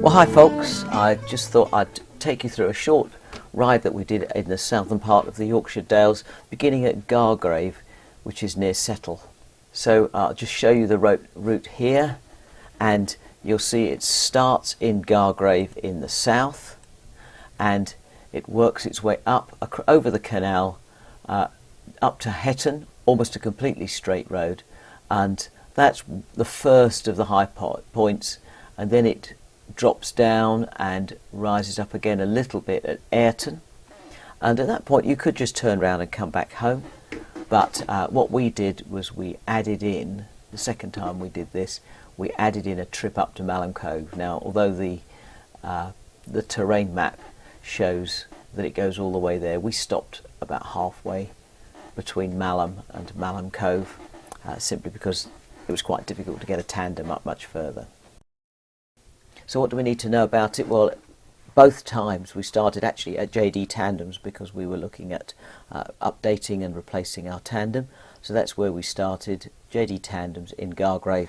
Well, hi folks, I just thought I'd take you through a short ride that we did in the southern part of the Yorkshire Dales, beginning at Gargrave, which is near Settle. So I'll just show you the route here, and you'll see it starts in Gargrave in the south, and it works its way up over the canal up to Hetton, almost a completely straight road, and that's the first of the high points, and then it drops down and rises up again a little bit at Airton, and at that point you could just turn around and come back home, but what we did was we added in, the second time we did this, we added in a trip up to Malham Cove. Now, although the terrain map shows that it goes all the way there, we stopped about halfway between Malham and Malham Cove, simply because it was quite difficult to get a tandem up much further. So what do we need to know about it? Well, both times we started actually at JD Tandems because we were looking at updating and replacing our tandem. So that's where we started, JD Tandems in Gargrave.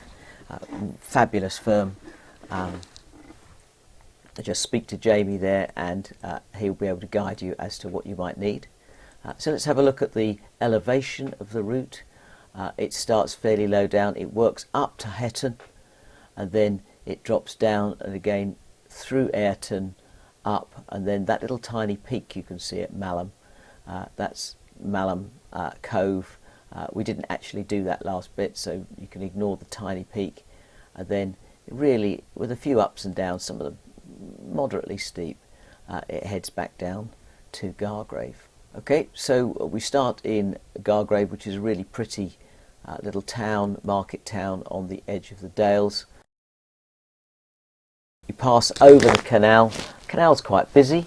Fabulous firm. Just speak to Jamie there and he'll be able to guide you as to what you might need. So let's have a look at the elevation of the route. It starts fairly low down, it works up to Hetton, and then it drops down and again through Airton up, and then that little tiny peak you can see at Malham, that's Malham Cove. We didn't actually do that last bit, so you can ignore the tiny peak, and then really with a few ups and downs, some of them moderately steep, it heads back down to Gargrave. Okay, so we start in Gargrave, which is a really pretty little town, market town on the edge of the Dales. You pass over the canal. The canal's quite busy.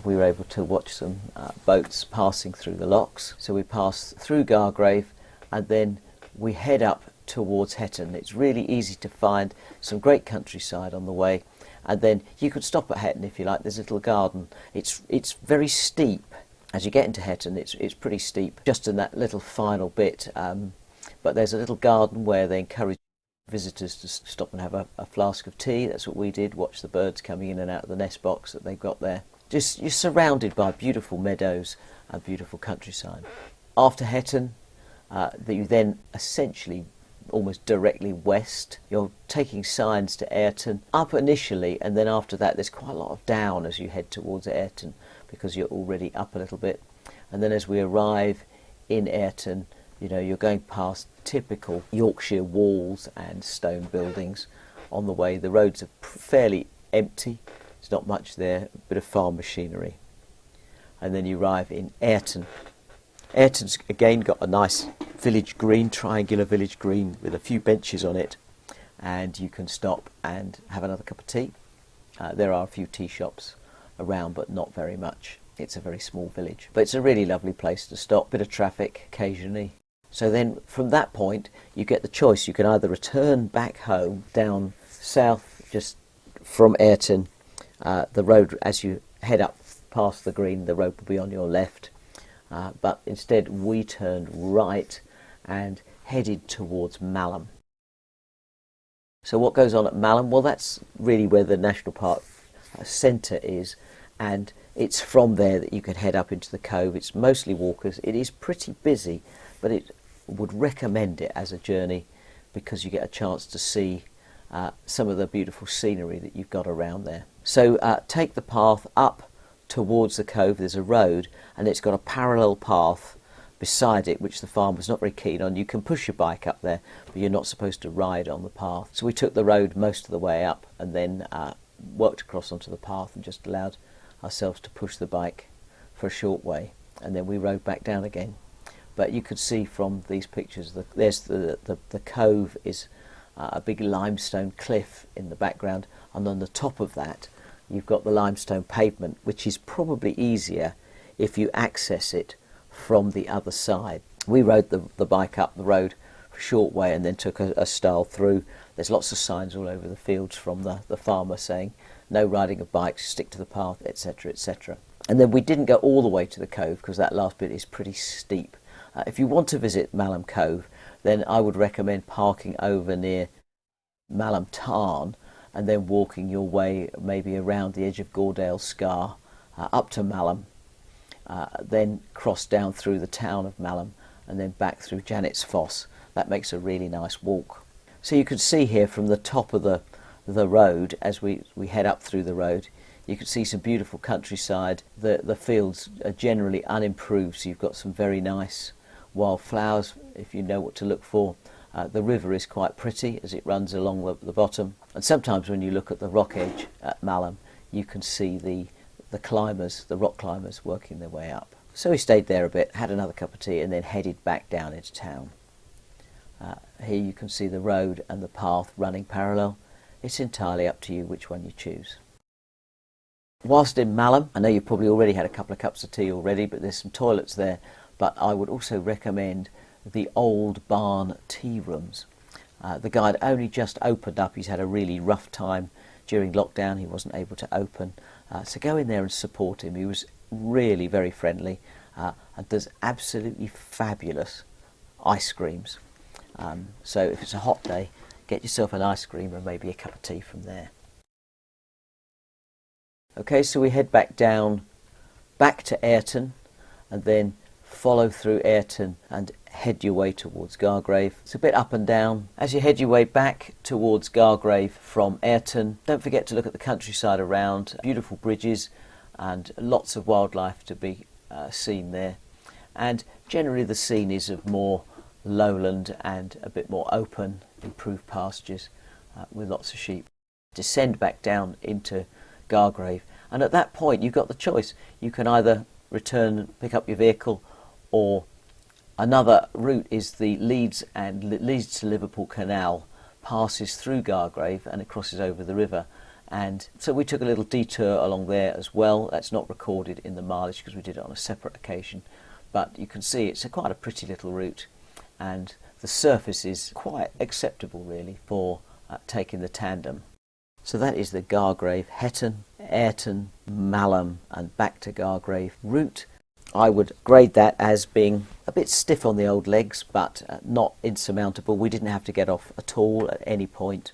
We were able to watch some boats passing through the locks. So we pass through Gargrave and then we head up towards Hetton. It's really easy to find, some great countryside on the way, and then you could stop at Hetton if you like. There's a little garden. It's very steep. As you get into Hetton, it's pretty steep just in that little final bit, but there's a little garden where they encourage visitors to stop and have a flask of tea. That's what we did, watch the birds coming in and out of the nest box that they've got there. Just you're surrounded by beautiful meadows and beautiful countryside. After Hetton, you then essentially almost directly west. You're taking signs to Airton up initially, and then after that there's quite a lot of down as you head towards Airton because you're already up a little bit, and then as we arrive in Airton, you know, you're going past typical Yorkshire walls and stone buildings on the way. The roads are fairly empty, there's not much there, a bit of farm machinery, and then you arrive in Airton. Airton's again got a nice village green, triangular village green with a few benches on it, and you can stop and have another cup of tea. There are a few tea shops around, but not very much. It's a very small village, but it's a really lovely place to stop. Bit of traffic occasionally. So then from that point you get the choice. You can either return back home down south just from Airton. The road, as you head up past the green, the road will be on your left, but instead we turned right and headed towards Malham. So what goes on at Malham? Well, that's really where the national park centre is, and it's from there that you can head up into the cove. It's mostly walkers. It is pretty busy, but it would recommend it as a journey because you get a chance to see some of the beautiful scenery that you've got around there. So take the path up towards the cove. There's a road and it's got a parallel path beside it, which the farmer's not very keen on. You can push your bike up there, but you're not supposed to ride on the path. So we took the road most of the way up and then worked across onto the path and just allowed ourselves to push the bike for a short way, and then we rode back down again. But you could see from these pictures that there's the cove is a big limestone cliff in the background, and on the top of that you've got the limestone pavement, which is probably easier if you access it from the other side. We rode the bike up the road for a short way and then took a stile through. There's lots of signs all over the fields from the farmer saying no riding of bikes, stick to the path, etc, etc. And then we didn't go all the way to the cove because that last bit is pretty steep. If you want to visit Malham Cove, then I would recommend parking over near Malham Tarn and then walking your way maybe around the edge of Gordale Scar up to Malham, then cross down through the town of Malham and then back through Janet's Foss. That makes a really nice walk. So you can see here from the top of the road, as we head up through the road, you can see some beautiful countryside. The fields are generally unimproved, so you've got some very nice wildflowers if you know what to look for. The river is quite pretty as it runs along the bottom, and sometimes when you look at the rock edge at Malham you can see the climbers, the rock climbers, working their way up. So we stayed there a bit, had another cup of tea and then headed back down into town. Here you can see the road and the path running parallel. It's entirely up to you which one you choose. Whilst in Malham, I know you've probably already had a couple of cups of tea already, but there's some toilets there, but I would also recommend the old barn tea rooms. The guy had only just opened up. He's had a really rough time during lockdown. He wasn't able to open, so go in there and support him. He was really very friendly, and does absolutely fabulous ice creams. So if it's a hot day, get yourself an ice cream and maybe a cup of tea from there. Okay, so we head back down, back to Airton, and then follow through Airton and head your way towards Gargrave. It's a bit up and down. As you head your way back towards Gargrave from Airton, don't forget to look at the countryside around. Beautiful bridges and lots of wildlife to be seen there. And generally the scene is of more lowland and a bit more open, improved pastures with lots of sheep. Descend back down into Gargrave, and at that point you've got the choice. You can either return, pick up your vehicle, or another route is the Leeds to Liverpool Canal, passes through Gargrave and it crosses over the river. And so we took a little detour along there as well. That's not recorded in the mileage because we did it on a separate occasion, but you can see it's quite a pretty little route, and the surface is quite acceptable really for taking the tandem. So that is the Gargrave, Hetton, Airton, Malham and back to Gargrave route. I would grade that as being a bit stiff on the old legs, but not insurmountable. We didn't have to get off at all at any point,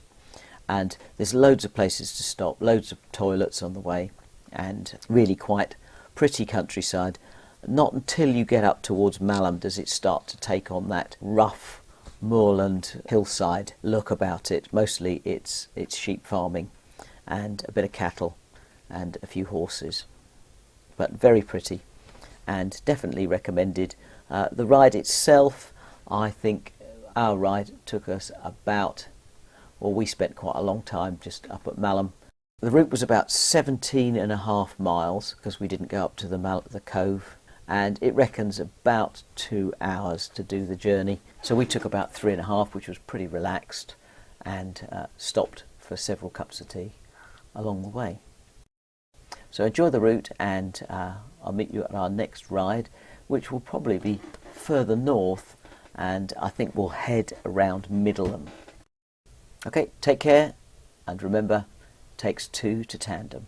and there's loads of places to stop, loads of toilets on the way, and really quite pretty countryside. Not until you get up towards Malham does it start to take on that rough moorland hillside look about it. Mostly it's sheep farming and a bit of cattle and a few horses, but very pretty and definitely recommended. The ride itself, I think our ride took us about, well, we spent quite a long time just up at Malham. The route was about 17.5 miles because we didn't go up to the cove, and it reckons about 2 hours to do the journey. So we took about 3.5, which was pretty relaxed, and stopped for several cups of tea along the way. So enjoy the route, and I'll meet you at our next ride, which will probably be further north, and I think we'll head around Middleham. Okay, take care, and remember, takes two to tandem.